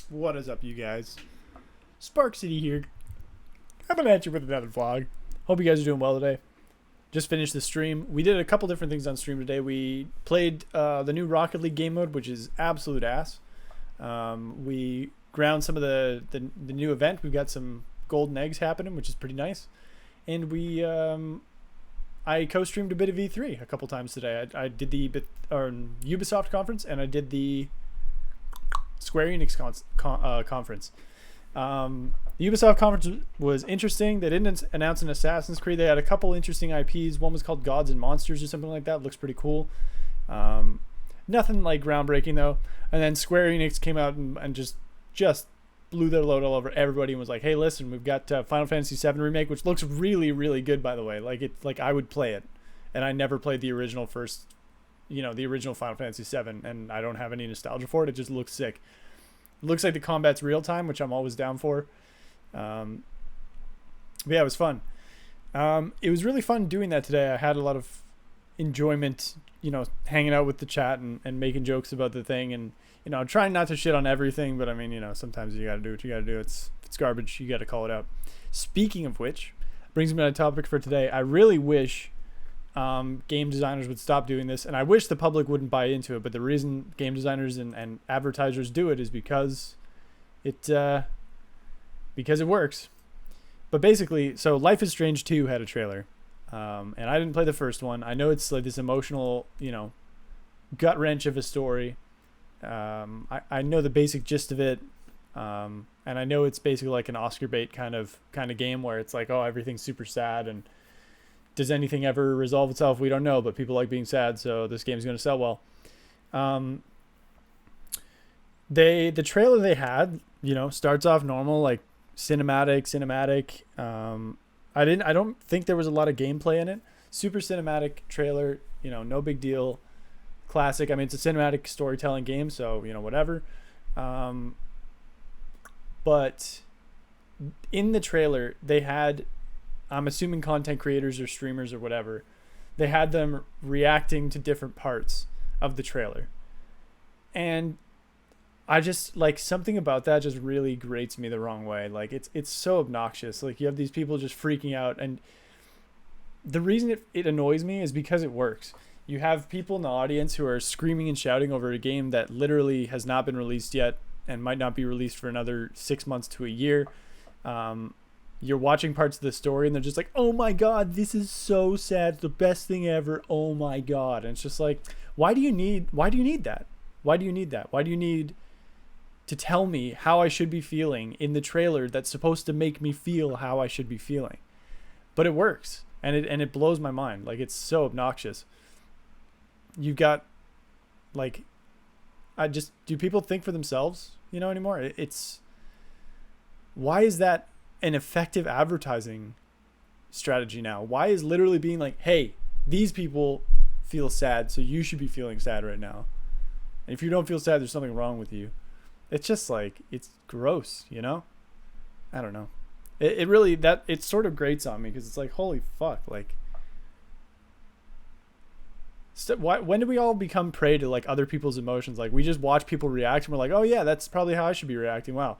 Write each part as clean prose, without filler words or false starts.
What is up, you guys? Spark City here, coming at you with another vlog. Hope you guys are doing well today. Just finished the stream. We did a couple different things on stream today. We played the new Rocket League game mode, which is absolute ass. We ground some of the new event. We've got some golden eggs happening, which is pretty nice. And I co-streamed a bit of E3 a couple times today. I did the Ubisoft conference, and I did the Square Enix conference. The Ubisoft conference was interesting. They didn't announce an Assassin's Creed. They had a couple interesting IPs. One was called Gods and Monsters or something like that. Looks pretty cool. Nothing like groundbreaking though. And then Square Enix came out and just blew their load all over everybody and was like, "Hey, listen, we've got Final Fantasy VII Remake, which looks really, really good, by the way. Like I would play it, and I never played the original the original Final Fantasy VII, and I don't have any nostalgia for it. It just looks sick. It looks like the combat's real time, which I'm always down for. But yeah, it was fun. It was really fun doing that today. I had a lot of enjoyment, hanging out with the chat and making jokes about the thing, and trying not to shit on everything. But I mean, sometimes you got to do what you got to do. If it's garbage, you got to call it out. Speaking of which, brings me to the topic for today. I really wish game designers would stop doing this, and I wish the public wouldn't buy into it. But the reason game designers and advertisers do it is because it works. But basically, so Life is Strange 2 had a trailer, and I didn't play the first one. I know it's like this emotional, gut wrench of a story. I know the basic gist of it, and I know it's basically like an Oscar bait kind of game where it's like, oh, everything's super sad, and does anything ever resolve itself? We don't know, but people like being sad, so this game's going to sell well. The trailer they had, starts off normal, like cinematic. I don't think there was a lot of gameplay in it. Super cinematic trailer, no big deal. Classic. I mean, it's a cinematic storytelling game, so whatever. But in the trailer, they had, I'm assuming content creators or streamers or whatever, they had them reacting to different parts of the trailer. And I just, like, something about that just really grates me the wrong way. Like, it's so obnoxious. Like, you have these people just freaking out, and the reason it annoys me is because it works. You have people in the audience who are screaming and shouting over a game that literally has not been released yet and might not be released for another 6 months to a year. You're watching parts of the story and they're just like, oh my God, this is so sad. It's the best thing ever. Oh my God. And it's just like, why do you need that? Why do you need that? Why do you need to tell me how I should be feeling in the trailer that's supposed to make me feel how I should be feeling? But it works, and it blows my mind. Like, it's so obnoxious. You've got, like, do people think for themselves, anymore? Why is that an effective advertising strategy now? Why is literally being like, hey, these people feel sad, so you should be feeling sad right now. And if you don't feel sad, there's something wrong with you. It's just like, it's gross, I don't know. It really, it sort of grates on me because it's like, holy fuck, like, when do we all become prey to like other people's emotions? Like, we just watch people react and we're like, oh yeah, that's probably how I should be reacting. Wow.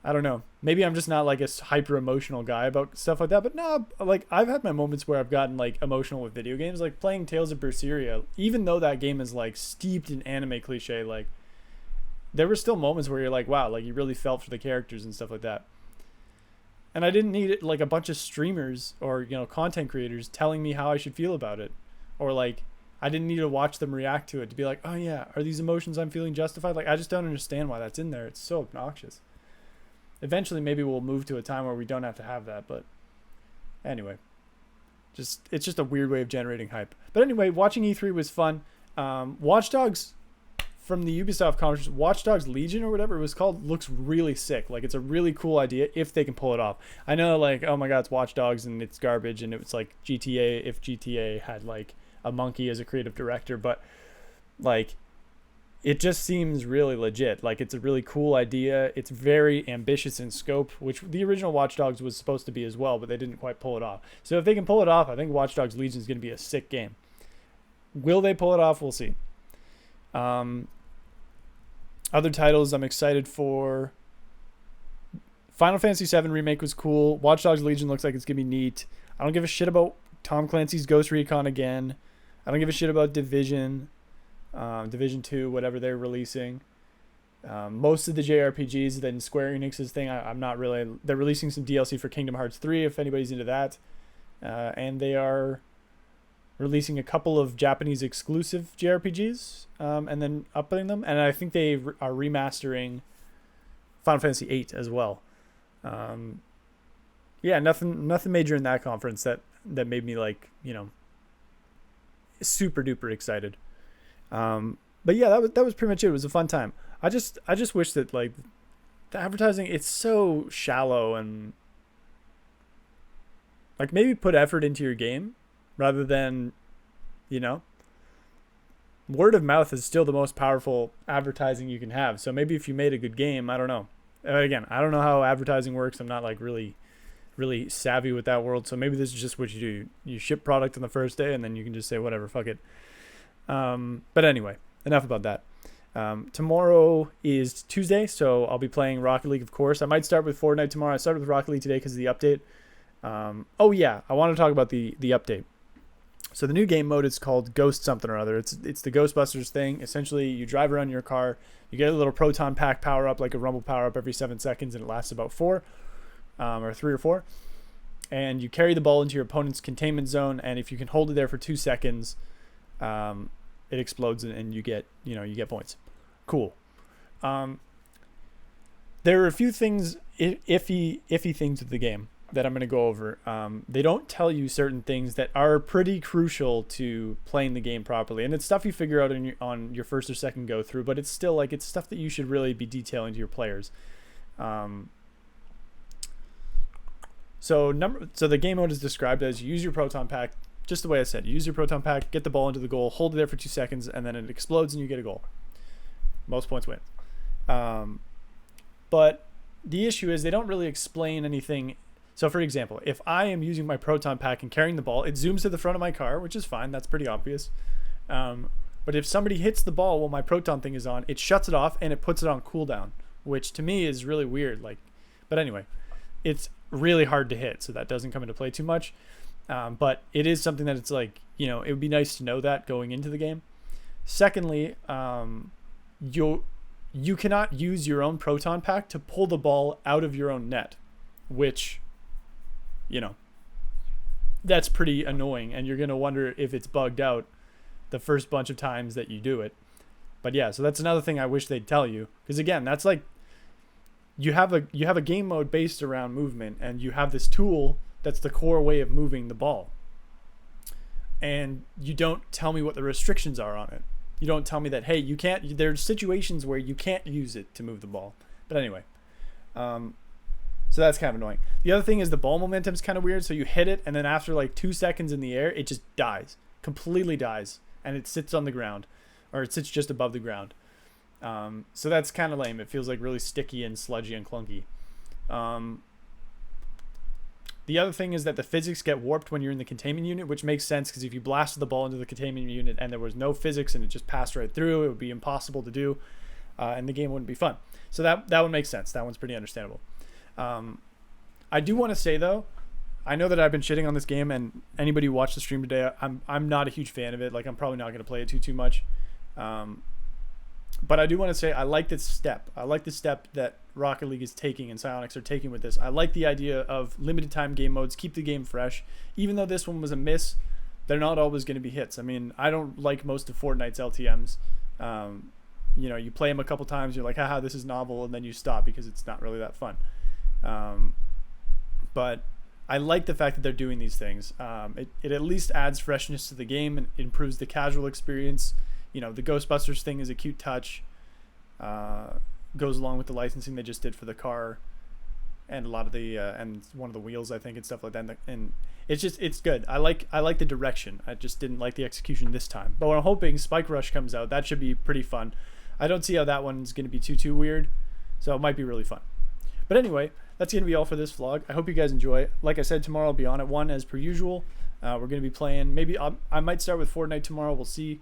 I don't know. Maybe I'm just not like a hyper emotional guy about stuff like that. But no, like, I've had my moments where I've gotten like emotional with video games, like playing Tales of Berseria. Even though that game is like steeped in anime cliche, like, there were still moments where you're like, wow, like, you really felt for the characters and stuff like that. And I didn't need like a bunch of streamers or content creators telling me how I should feel about it, or like, I didn't need to watch them react to it to be like, oh yeah, are these emotions I'm feeling justified? Like, I just don't understand why that's in there. It's so obnoxious. Eventually, maybe we'll move to a time where we don't have to have that. But anyway, it's just a weird way of generating hype. But anyway, watching E3 was fun. Watch Dogs from the Ubisoft conference, Watch Dogs Legion or whatever it was called, looks really sick. Like, it's a really cool idea if they can pull it off. I know, like, oh my God, it's Watch Dogs and it's garbage, and it was like GTA if GTA had like a monkey as a creative director, but like, it just seems really legit. Like, it's a really cool idea. It's very ambitious in scope, which the original Watch Dogs was supposed to be as well, but they didn't quite pull it off. So if they can pull it off, I think Watch Dogs Legion is going to be a sick game. Will they pull it off? We'll see. Other titles I'm excited for. Final Fantasy VII Remake was cool. Watch Dogs Legion looks like it's going to be neat. I don't give a shit about Tom Clancy's Ghost Recon again. I don't give a shit about Division. Division 2, whatever they're releasing. Most of the JRPGs, then Square Enix's thing, I'm not really. They're releasing some DLC for Kingdom Hearts 3 if anybody's into that. And they are releasing a couple of Japanese exclusive JRPGs and then uploading them. And I think they are remastering Final Fantasy VIII as well. Yeah, nothing major in that conference that made me like, super duper excited. But yeah, that was pretty much it. It was a fun time. I just wish that like the advertising, it's so shallow, and like maybe put effort into your game rather than, word of mouth is still the most powerful advertising you can have. So maybe if you made a good game, I don't know. Again, I don't know how advertising works. I'm not like really savvy with that world. So maybe this is just what you do. You ship product on the first day and then you can just say whatever, fuck it. But anyway, enough about that. Tomorrow is Tuesday, so I'll be playing Rocket League, of course. I might start with Fortnite tomorrow. I started with Rocket League today because of the update. Oh yeah, I want to talk about the update. So the new game mode is called Ghost something or other. It's the Ghostbusters thing. Essentially, you drive around your car, you get a little proton pack power up, like a rumble power up every 7 seconds, and it lasts about 4, or 3 or 4. And you carry the ball into your opponent's containment zone, and if you can hold it there for 2 seconds, it explodes and you get points. Cool. There are a few things, iffy things with the game that I'm going to go over. They don't tell you certain things that are pretty crucial to playing the game properly, and it's stuff you figure out on your first or second go through, but it's still like it's stuff that you should really be detailing to your players. So the game mode is described as you use your proton pack, just the way I said. You use your proton pack, get the ball into the goal, hold it there for 2 seconds, and then it explodes and you get a goal. Most points win. But the issue is they don't really explain anything. So for example, if I am using my proton pack and carrying the ball, it zooms to the front of my car, which is fine. That's pretty obvious. But if somebody hits the ball while my proton thing is on, it shuts it off and it puts it on cooldown, which to me is really weird. But anyway, it's really hard to hit, so that doesn't come into play too much. But it is something that it's like, it would be nice to know that going into the game. Secondly, you cannot use your own proton pack to pull the ball out of your own net, which, that's pretty annoying, and you're going to wonder if it's bugged out the first bunch of times that you do it. But yeah, so that's another thing I wish they'd tell you, because again, that's like you have a game mode based around movement, and you have this tool that's the core way of moving the ball, and you don't tell me what the restrictions are on it. You don't tell me that, hey, you can't, there's situations where you can't use it to move the ball. But anyway, so that's kind of annoying. The other thing is the ball momentum is kind of weird. So you hit it, and then after like 2 seconds in the air, it just dies, completely dies, and it sits on the ground, or it sits just above the ground. So that's kind of lame. It feels like really sticky and sludgy and clunky. The other thing is that the physics get warped when you're in the containment unit, which makes sense because if you blasted the ball into the containment unit and there was no physics and it just passed right through, it would be impossible to do, and the game wouldn't be fun. So that one makes sense. That one's pretty understandable. I do want to say though, I know that I've been shitting on this game, and anybody who watched the stream today, I'm not a huge fan of it. Like I'm probably not going to play it too much. But I do want to say I like this step. I like the step that Rocket League is taking and Psyonix are taking with this. I like the idea of limited time game modes, keep the game fresh. Even though this one was a miss, they're not always going to be hits. I mean, I don't like most of Fortnite's LTMs. You play them a couple times, you're like, haha, this is novel, and then you stop because it's not really that fun. But I like the fact that they're doing these things. It at least adds freshness to the game and improves the casual experience. The Ghostbusters thing is a cute touch. Goes along with the licensing they just did for the car, and a lot of the and one of the wheels, I think, and stuff like that. And it's good. I like the direction. I just didn't like the execution this time. But I'm hoping Spike Rush comes out. That should be pretty fun. I don't see how that one's going to be too weird, so it might be really fun. But anyway, that's going to be all for this vlog. I hope you guys enjoy. Like I said, tomorrow I'll be on at 1 as per usual. We're going to be playing. Maybe I might start with Fortnite tomorrow. We'll see.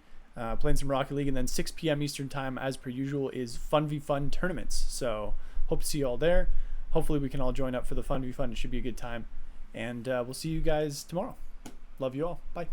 playing some Rocket League, and then 6 p.m. Eastern time, as per usual, is Fun v Fun tournaments. So hope to see you all there. Hopefully we can all join up for the Fun v Fun. It should be a good time, and we'll see you guys tomorrow. Love you all. Bye.